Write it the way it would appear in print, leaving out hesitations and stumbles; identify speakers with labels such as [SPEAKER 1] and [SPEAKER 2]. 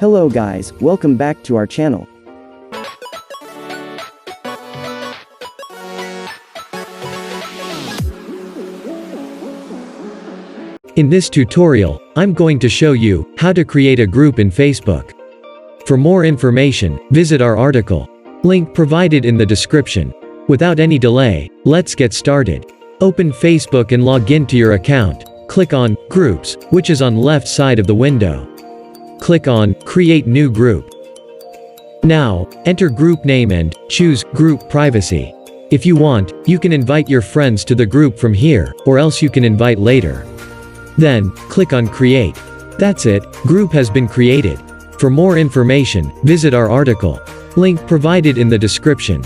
[SPEAKER 1] Hello guys, welcome back to our channel.
[SPEAKER 2] In this tutorial, I'm going to show you how to create a group in Facebook. For more information, visit our article. Link provided in the description. Without any delay, let's get started. Open Facebook and log into your account. Click on Groups, which is on left side of the window. Click on Create New Group. Now, enter group name and choose Group Privacy. If you want, you can invite your friends to the group from here, or else you can invite later. Then, click on Create. That's it, group has been created. For more information, visit our article. Link provided in the description.